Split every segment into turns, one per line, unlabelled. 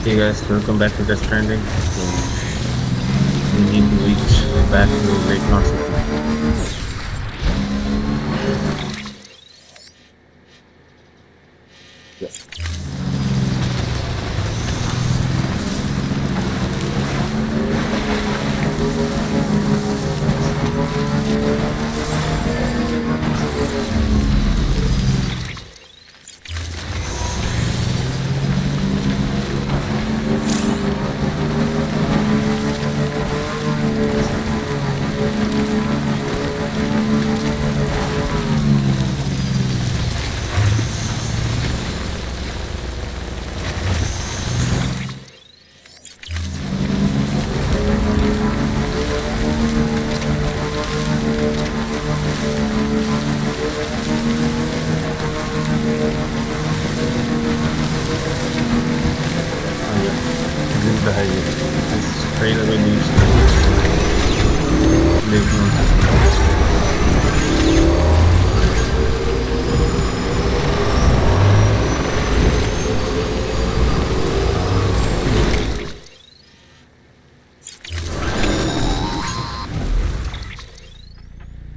Hey guys, welcome back to Death Stranding. We need to reach back to Lake City. Yeah. Oh yeah, this is the highway. This trailer will leads to Lake City.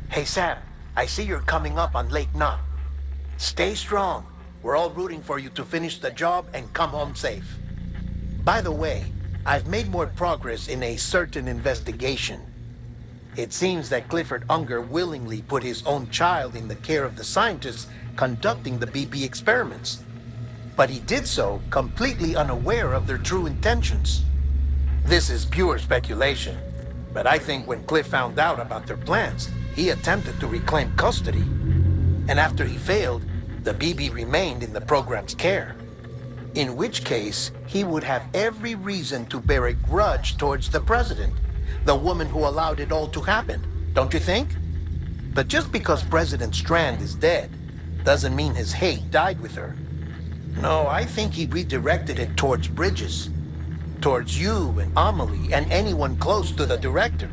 Hey Sam, I see you're coming up on Lake Knot. Stay strong. We're all rooting for you to finish the job and come home safe. By the way, I've made more progress in a certain investigation. It seems that Clifford Unger willingly put his own child in the care of the scientists conducting the BB experiments. But he did so completely unaware of their true intentions. This is pure speculation, but I think when Cliff found out about their plans, he attempted to reclaim custody. And after he failed, the BB remained in the program's care. In which case, he would have every reason to bear a grudge towards the president, the woman who allowed it all to happen, don't you think? But just because President Strand is dead, doesn't mean his hate died with her. No, I think he redirected it towards Bridges, towards you and Amelie and anyone close to the director.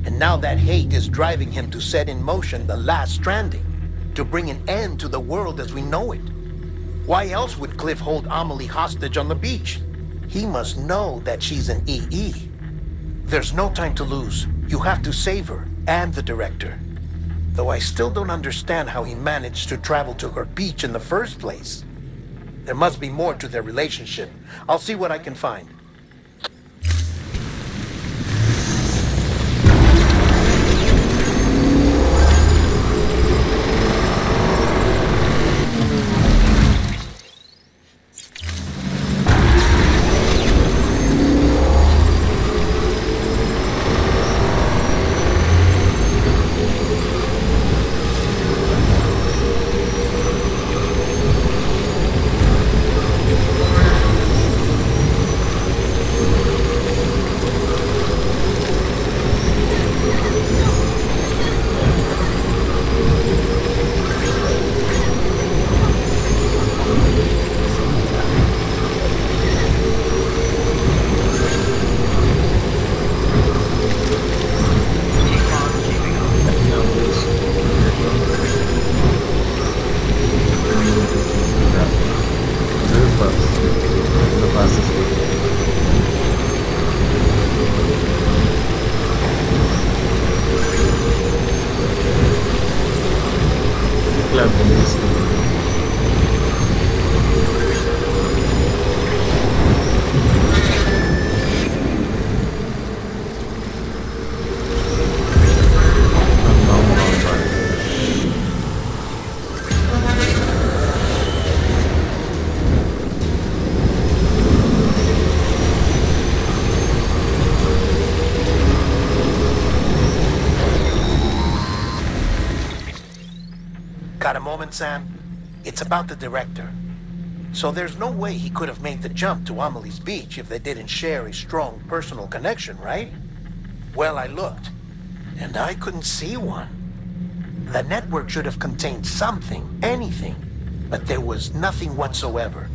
And now that hate is driving him to set in motion the last stranding, to bring an end to the world as we know it. Why else would Cliff hold Amelie hostage on the beach? He must know that she's an EE. There's no time to lose. You have to save her and the director. Though I still don't understand how he managed to travel to her beach in the first place. There must be more to their relationship. I'll see what I can find. Got a moment, Sam? It's about the director. So there's no way he could have made the jump to Amelie's beach if they didn't share a strong personal connection, right? Well, I looked, and I couldn't see one. The network should have contained something, anything, but there was nothing whatsoever.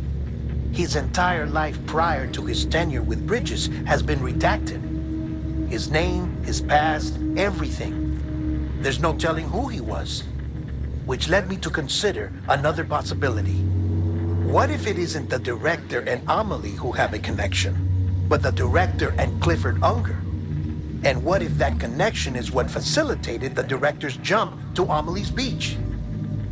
His entire life prior to his tenure with Bridges has been redacted. His name, his past, everything. There's no telling who he was. Which led me to consider another possibility. What if it isn't the director and Amelie who have a connection, but the director and Clifford Unger? And what if that connection is what facilitated the director's jump to Amelie's beach?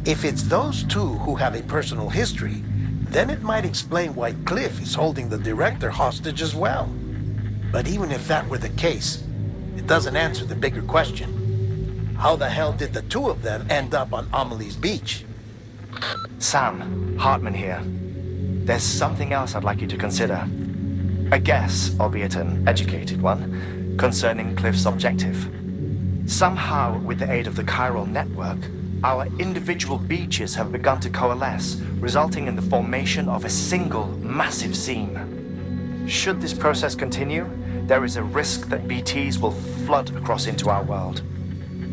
If it's those two who have a personal history, then it might explain why Cliff is holding the director hostage as well. But even if that were the case, it doesn't answer the bigger question. How the hell did the two of them end up on Amelie's beach?
Sam, Hartman here. There's something else I'd like you to consider. A guess, albeit an educated one, concerning Cliff's objective. Somehow, with the aid of the chiral network, our individual beaches have begun to coalesce, resulting in the formation of a single, massive seam. Should this process continue, there is a risk that BTs will flood across into our world,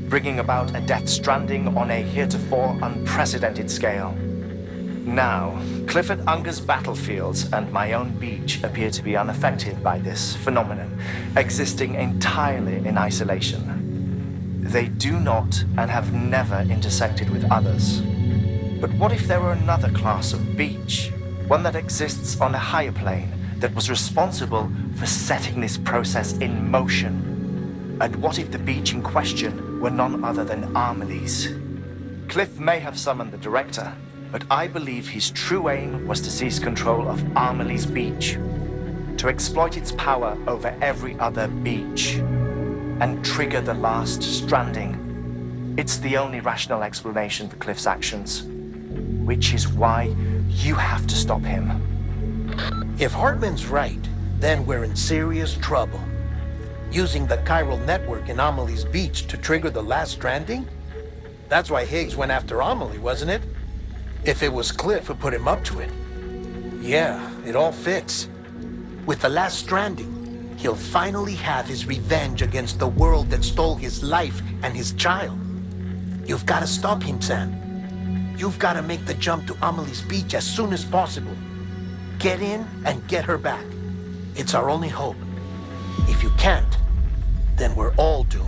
bringing about a Death Stranding on a heretofore unprecedented scale. Now, Clifford Unger's battlefields and my own beach appear to be unaffected by this phenomenon, existing entirely in isolation. They do not and have never intersected with others. But what if there were another class of beach, one that exists on a higher plane, that was responsible for setting this process in motion? And what if the beach in question were none other than Amelie's? Cliff may have summoned the director, but I believe his true aim was to seize control of Amelie's beach, to exploit its power over every other beach, and trigger the last stranding. It's the only rational explanation for Cliff's actions, which is why you have to stop him.
If Hartman's right, then we're in serious trouble. Using the chiral network in Amelie's beach to trigger the last stranding? That's why Higgs went after Amelie, wasn't it? If it was Cliff who put him up to it. Yeah, it all fits. With the last stranding, he'll finally have his revenge against the world that stole his life and his child. You've got to stop him, Sam. You've got to make the jump to Amelie's beach as soon as possible. Get in and get her back. It's our only hope. If you can't, then we're all doomed.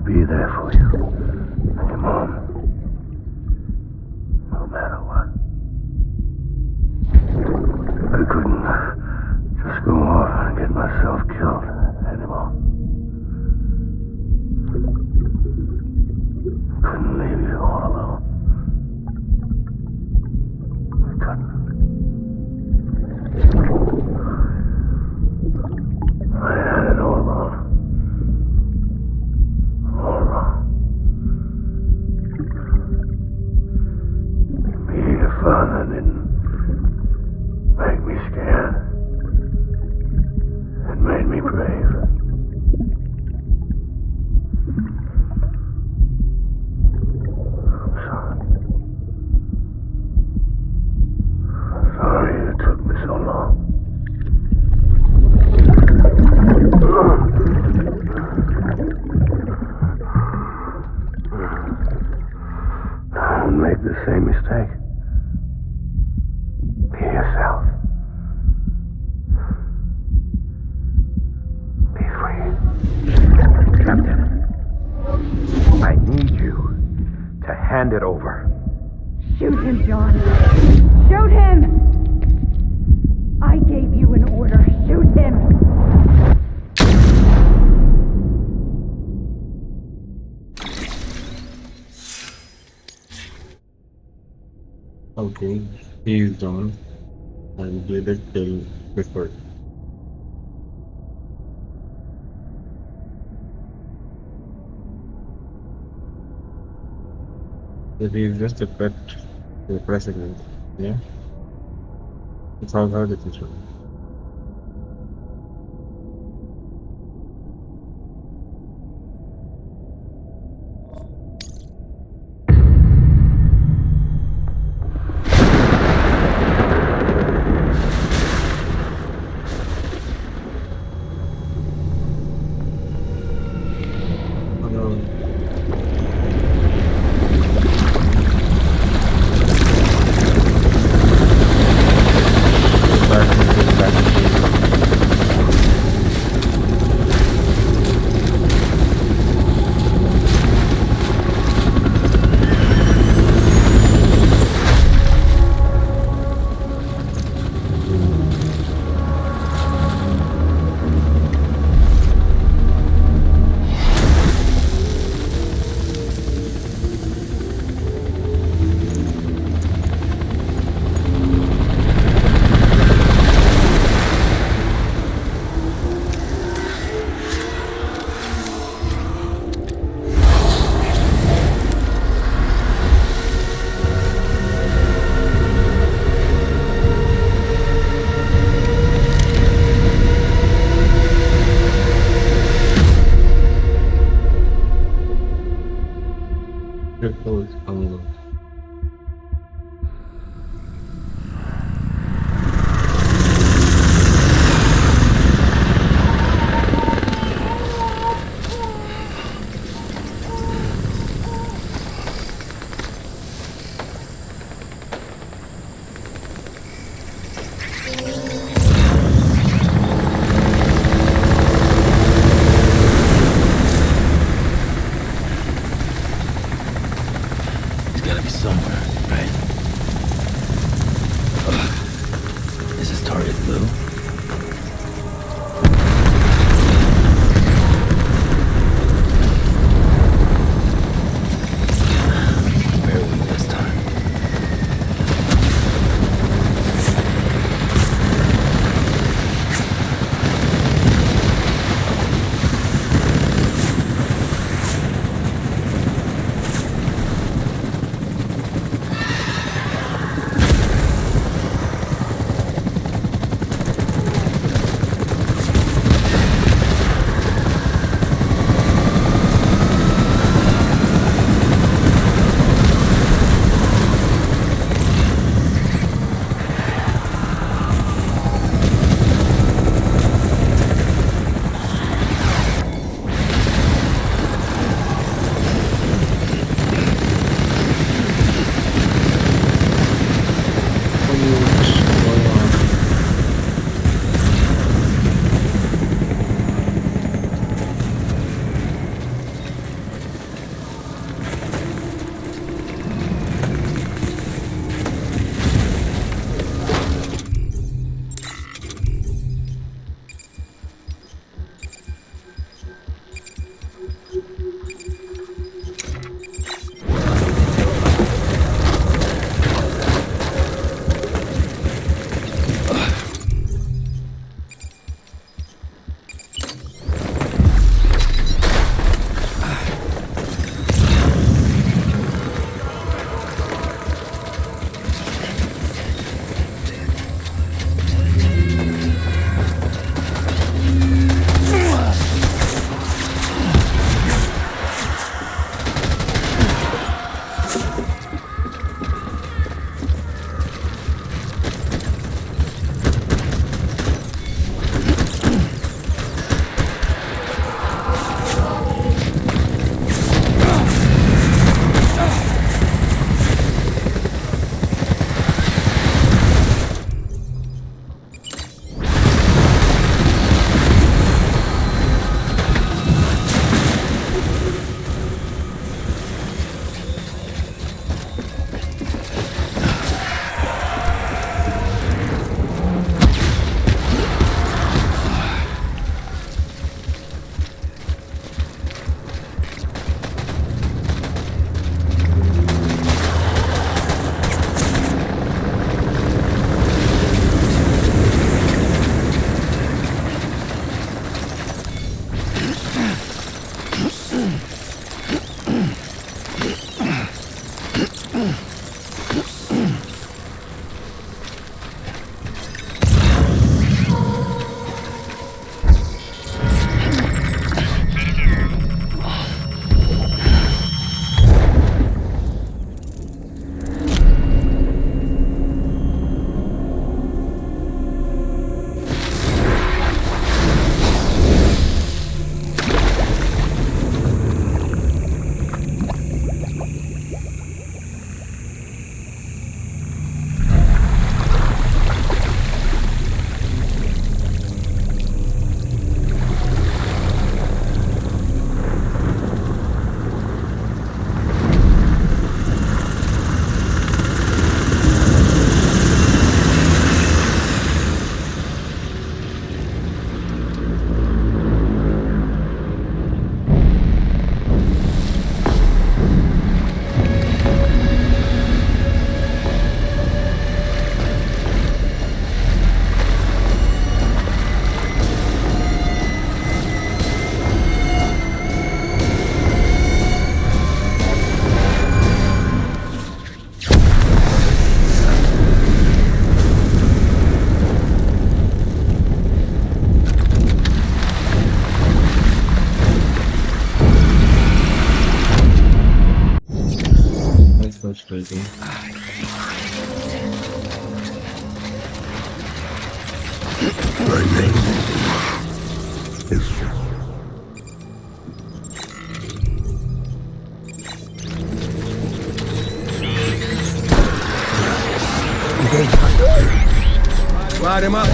Be there for you and your mom, no matter what. I couldn't just go off and get myself killed anymore. Couldn't leave you all alone. I couldn't. I had it all wrong. Father didn't make me scared. It made me brave. I'm sorry. I'm sorry it took me so long. Don't make the same mistake. Be yourself. Be free.
Captain, I need you to hand it over.
Shoot him, John. Shoot him! I gave you an order. Shoot him!
Okay, he's done. And later tell Clifford. That he's just a pet to the president. Yeah? It's all her decision. Oh no. Back to the cryptos unload.
He's got a
Frustrating.
My name is
Light him up.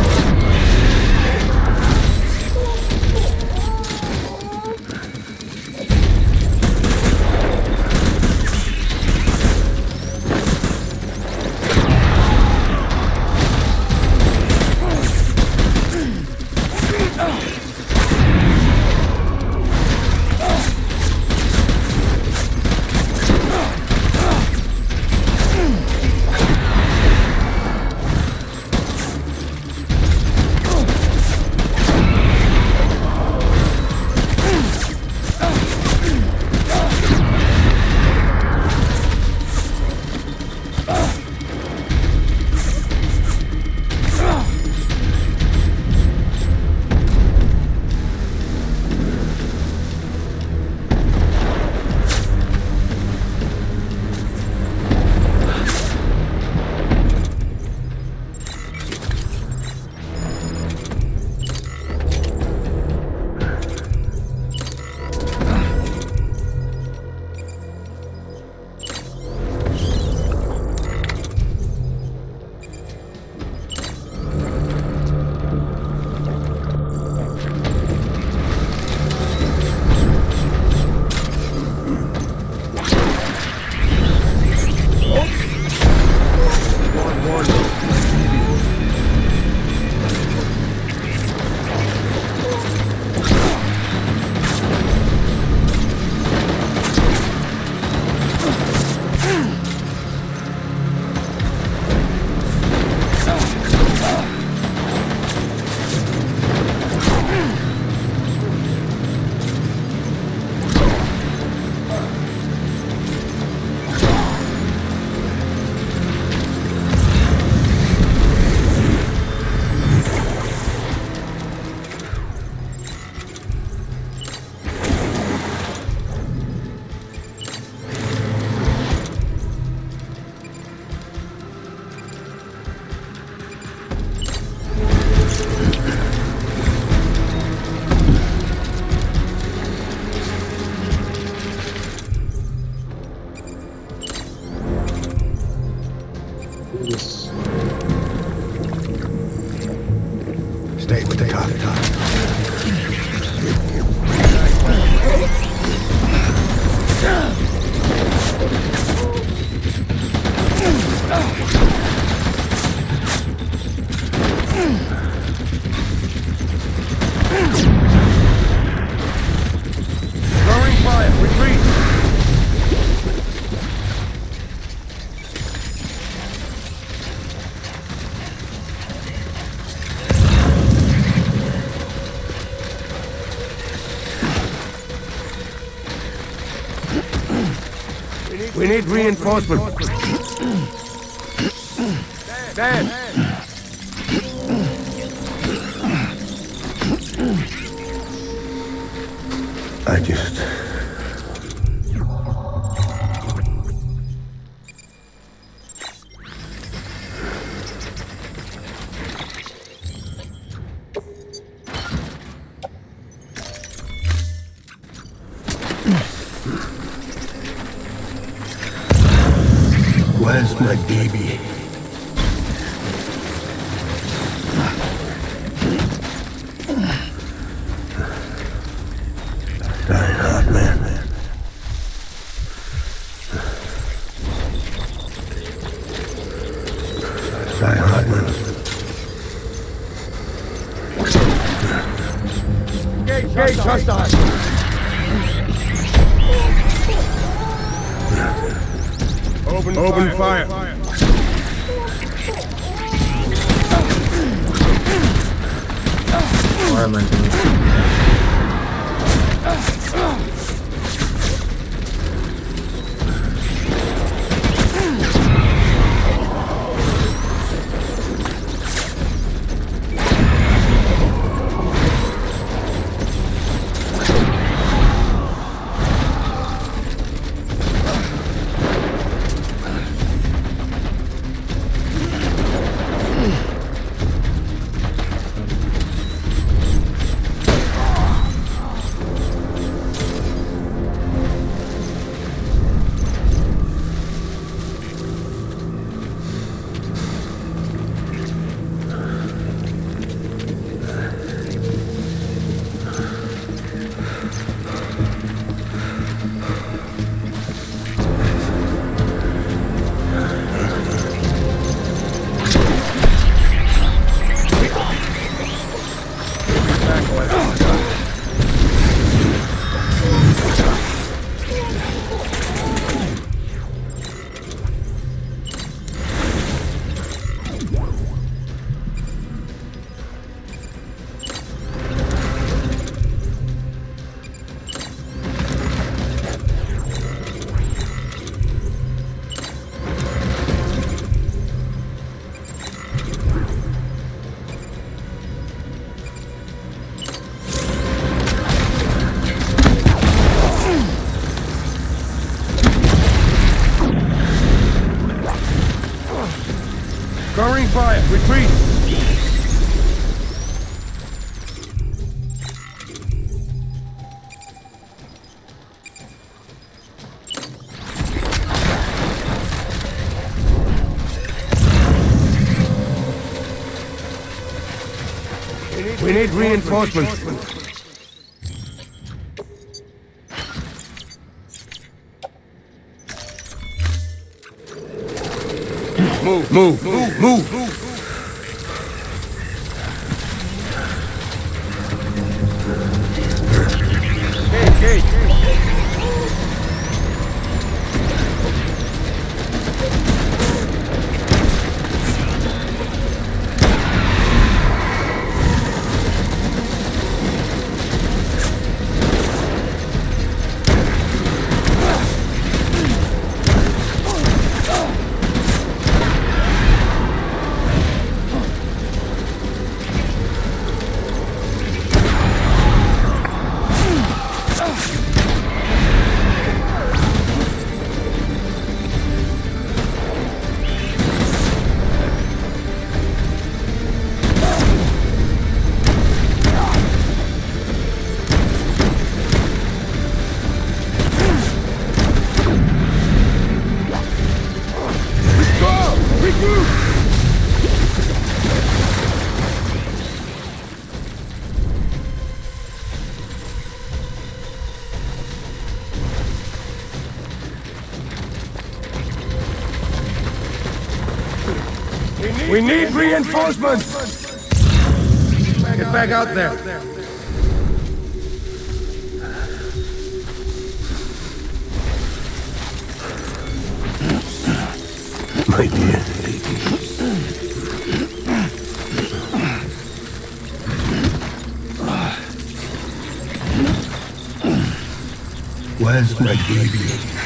stay with the top.
Throwing fire, retreat! We need reinforcements. Dad!
I just... Where's my baby? Die hard, man. Die hard, man.
Gage hostile! Open fire!
Why am I doing this?
Covering fire! Retreat! We need reinforcements. Move! Gage! We need reinforcements! Get back out there!
My dear Where's my baby?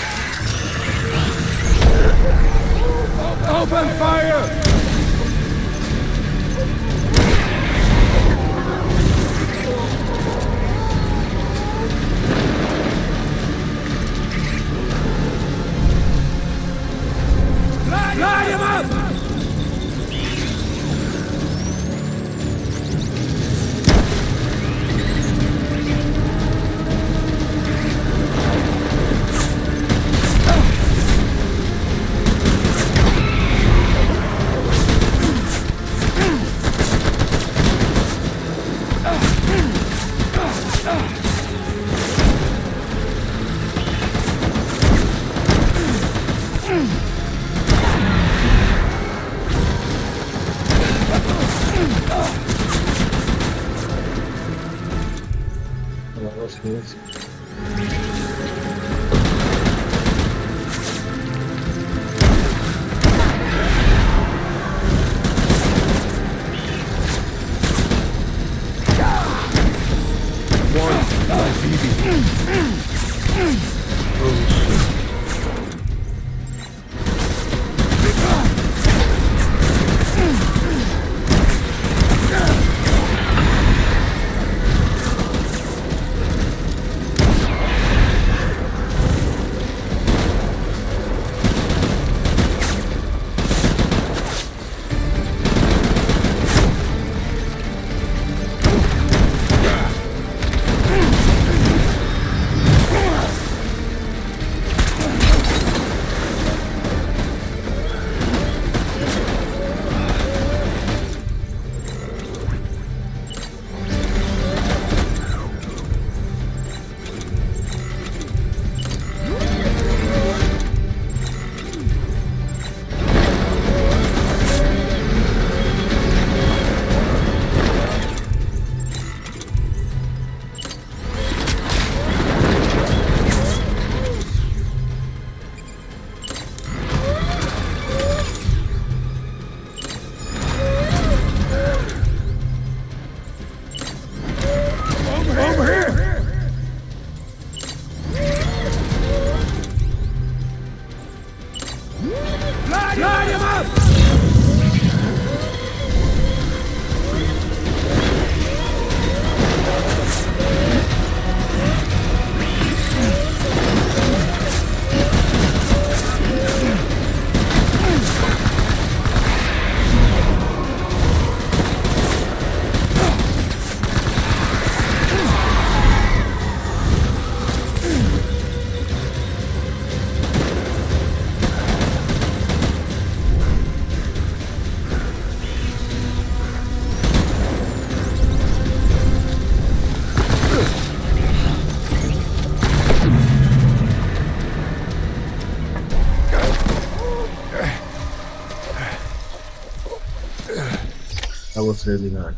Open fire! Light him up!
Yes. That was really nice.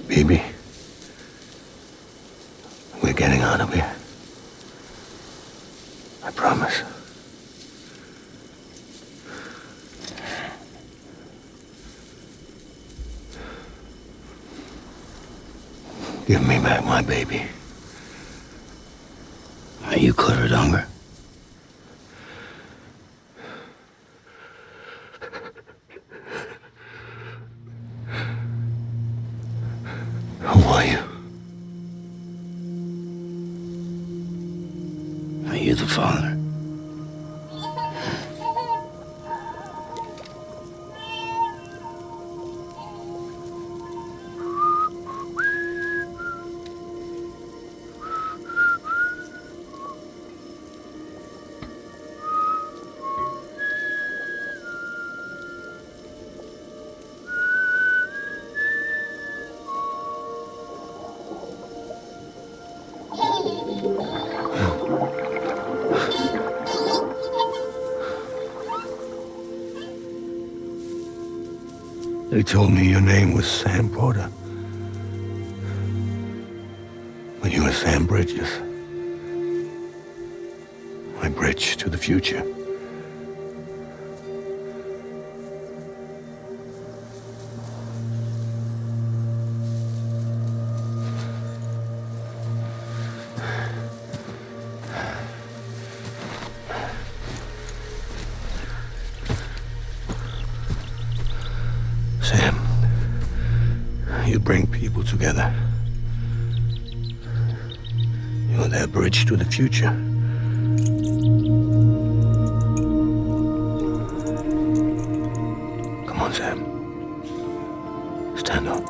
Baby, we're getting out of here. I promise. Give me back my baby. Are you Clifford Unger? Who are you? Are you the father? They told me your name was Sam Porter. But you were Sam Bridges. My bridge to the future. Sam, you bring people together. You're their bridge to the future. Come on, Sam. Stand up.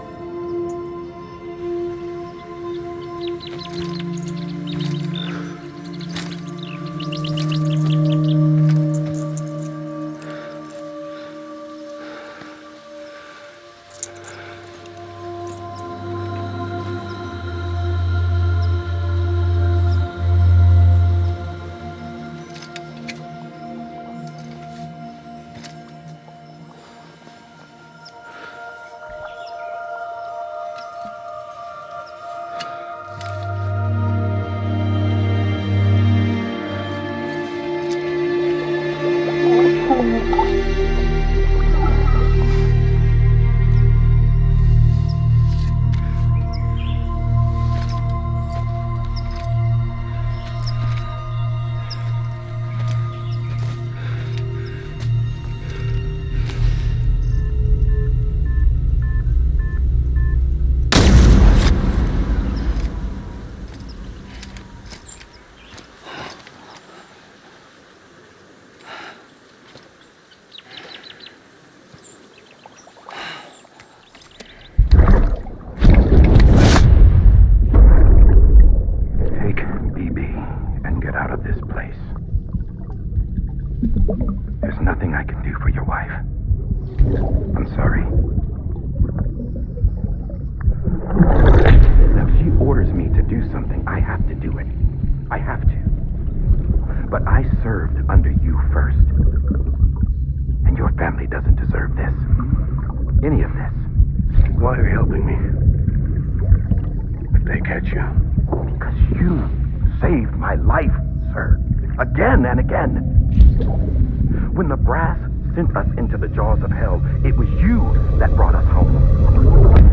When the brass sent us into the jaws of hell, it was you that brought us home.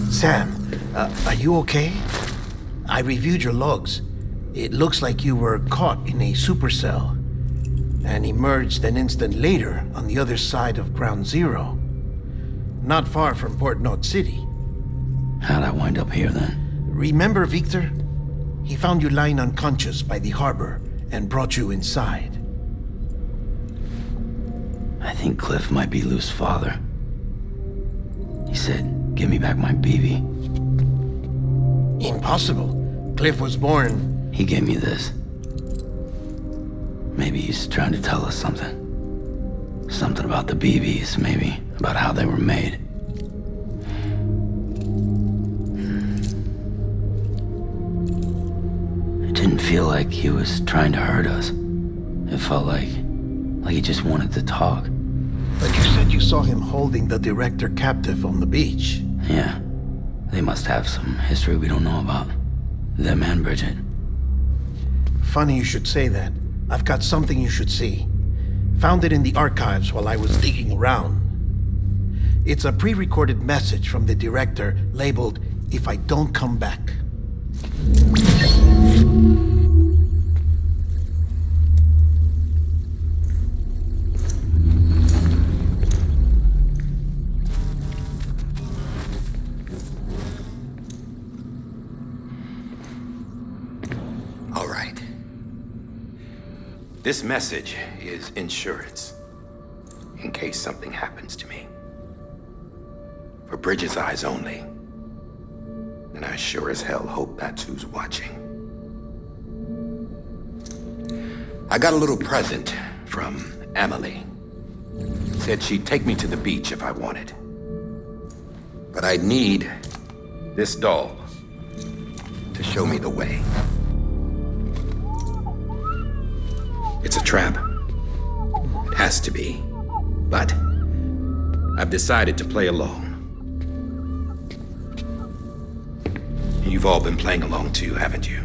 Sam, are you okay? I reviewed your logs. It looks like you were caught in a supercell and emerged an instant later on the other side of Ground Zero. Not far from Port Knot City.
How'd I wind up here then?
Remember Victor? He found you lying unconscious by the harbor and brought you inside.
I think Cliff might be Lou's father. He said, "Give me back my BB."
Impossible. Cliff was born...
He gave me this. Maybe he's trying to tell us something. Something about the BBs, maybe. About how they were made. It didn't feel like he was trying to hurt us. It felt like he just wanted to talk.
But you said you saw him holding the director captive on the beach.
Yeah. They must have some history we don't know about. Them and Bridget.
Funny you should say that. I've got something you should see. Found it in the archives while I was digging around. It's a pre-recorded message from the director labeled, "If I don't come back."
This message is insurance, in case something happens to me. For Bridget's eyes only. And I sure as hell hope that's who's watching. I got a little present from Emily. Said she'd take me to the beach if I wanted. But I'd need this doll to show me the way. It's a trap. It has to be. But I've decided to play along. You've all been playing along too, haven't you?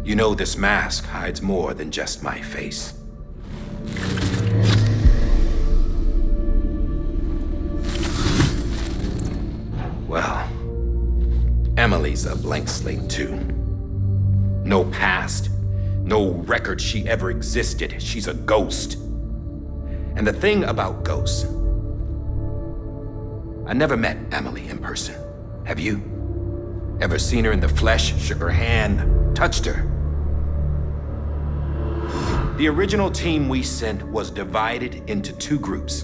You know this mask hides more than just my face. Well, Emily's a blank slate too. No past, no record she ever existed. She's a ghost. And the thing about ghosts, I never met Emily in person. Have you? Ever seen her in the flesh, shook her hand, touched her? The original team we sent was divided into two groups.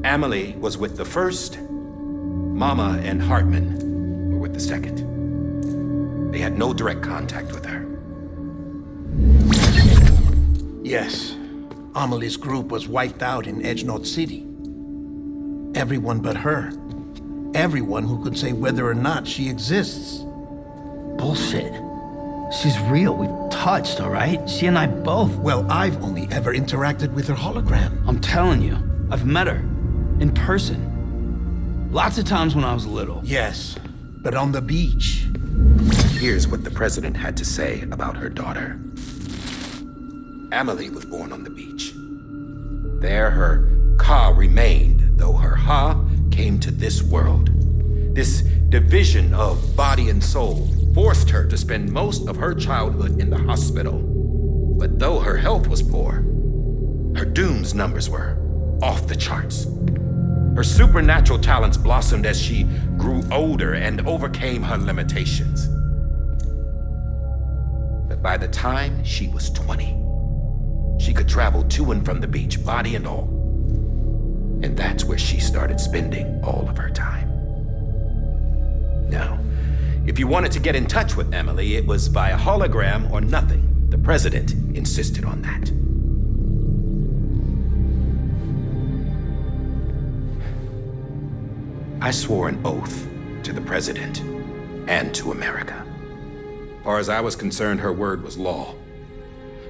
Emily was with the first, Mama and Hartman were with the second. They had no direct contact with her.
Yes, Amelie's group was wiped out in Edgenorth City. Everyone but her. Everyone who could say whether or not she exists.
Bullshit. She's real. We've touched, all right? She and I both.
Well, I've only ever interacted with her hologram.
I'm telling you, I've met her. In person. Lots of times when I was little.
Yes, but on the beach.
Here's what the president had to say about her daughter. Emily was born on the beach. There her ka remained, though her ha came to this world. This division of body and soul forced her to spend most of her childhood in the hospital. But though her health was poor, her Doom's numbers were off the charts. Her supernatural talents blossomed as she grew older and overcame her limitations. But by the time she was 20, she could travel to and from the beach, body and all. And that's where she started spending all of her time. Now, if you wanted to get in touch with Emily, it was via hologram or nothing. The president insisted on that. I swore an oath to the president and to America. As far as I was concerned, her word was law.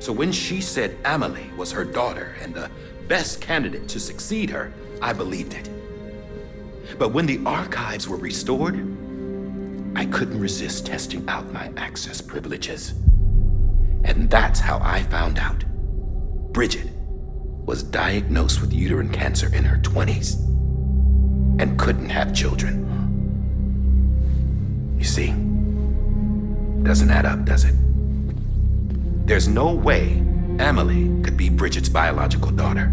So when she said Emily was her daughter and the best candidate to succeed her, I believed it. But when the archives were restored, I couldn't resist testing out my access privileges. And that's how I found out Bridget was diagnosed with uterine cancer in her 20s and couldn't have children. You see, doesn't add up, does it? There's no way Emily could be Bridget's biological daughter.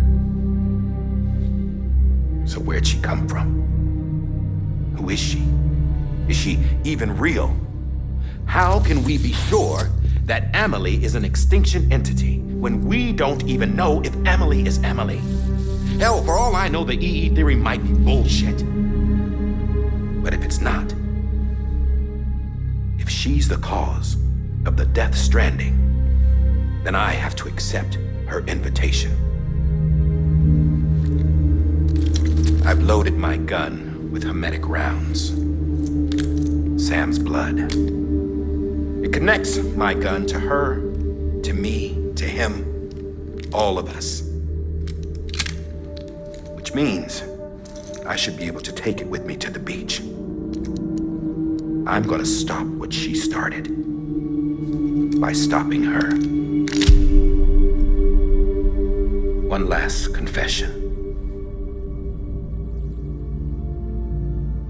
So where'd she come from? Who is she? Is she even real? How can we be sure that Emily is an extinction entity when we don't even know if Emily is Emily? Hell, for all I know, the EE theory might be bullshit. But if it's not, if she's the cause of the Death Stranding, then I have to accept her invitation. I've loaded my gun with hermetic rounds. Sam's blood. It connects my gun to her, to me, to him, all of us. Which means I should be able to take it with me to the beach. I'm gonna stop what she started by stopping her. One last confession.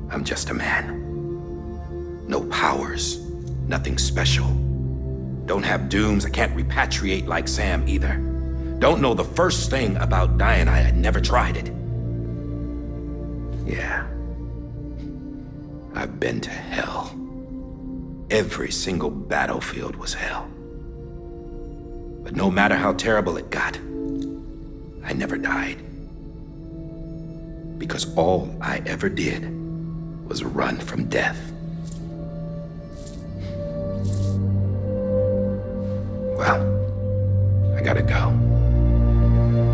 I'm just a man. No powers, nothing special. Don't have dooms, I can't repatriate like Sam either. Don't know the first thing about dying, I had never tried it. Yeah. I've been to hell. Every single battlefield was hell. But no matter how terrible it got, I never died. Because all I ever did was run from death. Well, I gotta go.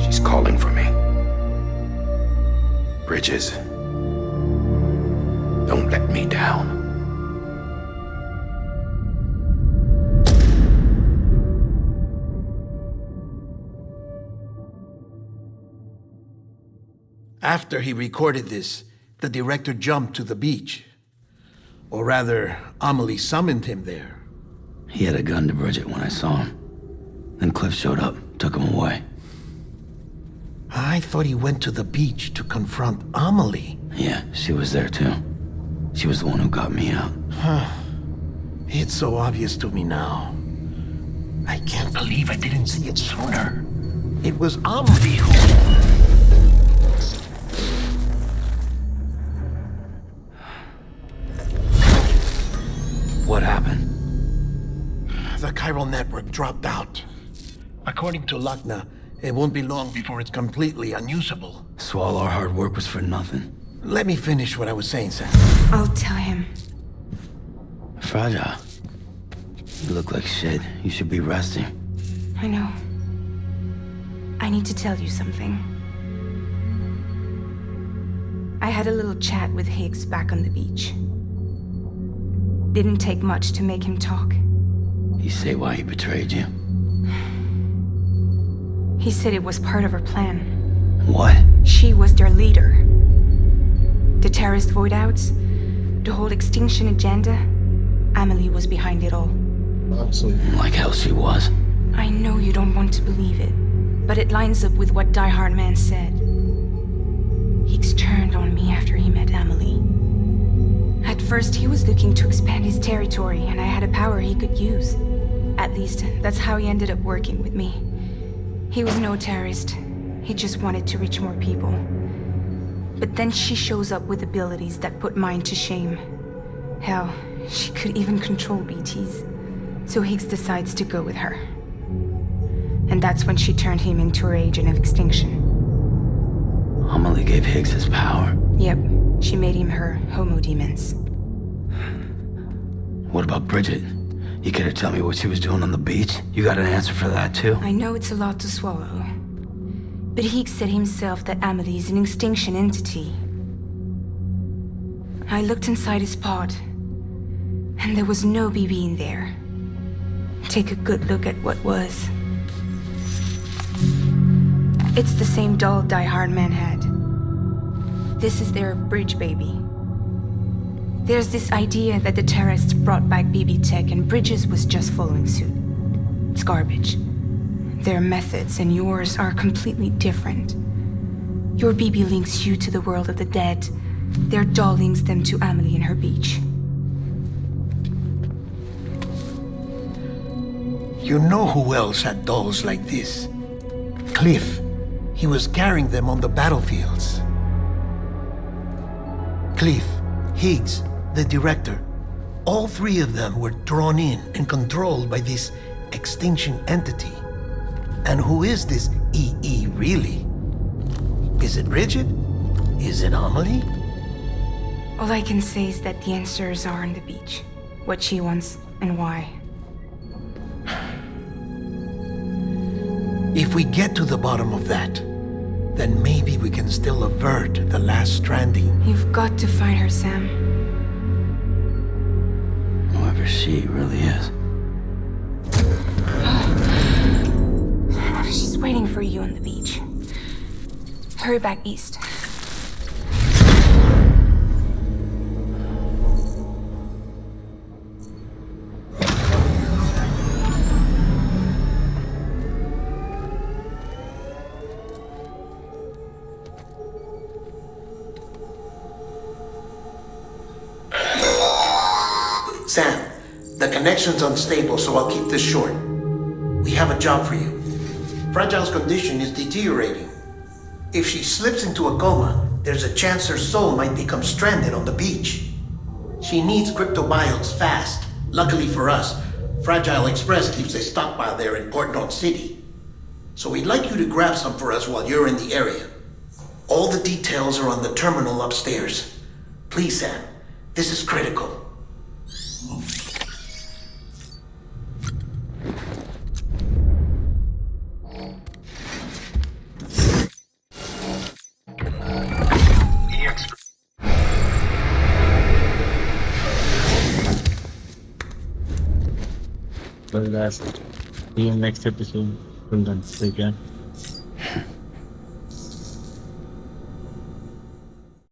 She's calling for me. Bridges, don't let me down.
After he recorded this, the director jumped to the beach. Or rather, Amelie summoned him there.
He had a gun to Bridget when I saw him. Then Cliff showed up, took him away.
I thought he went to the beach to confront Amelie.
Yeah, she was there too. She was the one who got me out.
It's so obvious to me now. I can't believe I didn't see it sooner. It was Amelie who...
What happened?
The chiral network dropped out. According to Lachna, it won't be long before it's completely unusable.
So all our hard work was for nothing.
Let me finish what I was saying, Sam.
I'll tell him.
Fragile. You look like shit. You should be resting.
I know. I need to tell you something. I had a little chat with Higgs back on the beach. Didn't take much to make him talk.
You say why he betrayed you?
He said it was part of her plan.
What?
She was their leader. The terrorist void-outs, the whole extinction agenda, Amelie was behind it all.
Absolutely.
Like hell she was.
I know you don't want to believe it, but it lines up with what Die Hard Man said. Higgs turned on me after he met Amelie. At first, he was looking to expand his territory, and I had a power he could use. At least, that's how he ended up working with me. He was no terrorist. He just wanted to reach more people. But then she shows up with abilities that put mine to shame. Hell, she could even control BTs. So Higgs decides to go with her. And that's when she turned him into her agent of extinction.
Amelie gave Higgs his power.
Yep, she made him her homo demons.
What about Bridget? You care to tell me what she was doing on the beach? You got an answer for that too?
I know it's a lot to swallow. But Higgs said himself that Amelie is an extinction entity. I looked inside his pod, and there was no BB in there. Take a good look at what was. It's the same doll Die Hard Man had. This is their bridge baby. There's this idea that the terrorists brought back BB tech and Bridges was just following suit. It's garbage. Their methods and yours are completely different. Your BB links you to the world of the dead. Their doll links them to Amelie and her beach.
You know who else had dolls like this? Cliff. He was carrying them on the battlefields. Cliff, Higgs, the director, all three of them were drawn in and controlled by this extinction entity. And who is this EE really? Is it Bridget? Is it Amelie?
All I can say is that the answers are on the beach. What she wants and why.
If we get to the bottom of that, then maybe we can still avert the last stranding.
You've got to find her, Sam.
Whoever she really is.
She's waiting for you on the beach. Hurry back east.
Sam, the connection's unstable, so I'll keep this short. We have a job for you. Fragile's condition is deteriorating. If she slips into a coma, there's a chance her soul might become stranded on the beach. She needs cryptobiotes fast. Luckily for us, Fragile Express keeps a stockpile there in Port North City. So we'd like you to grab some for us while you're in the area. All the details are on the terminal upstairs. Please, Sam. This is critical.
Well, guys, see you next episode. Till then, take care.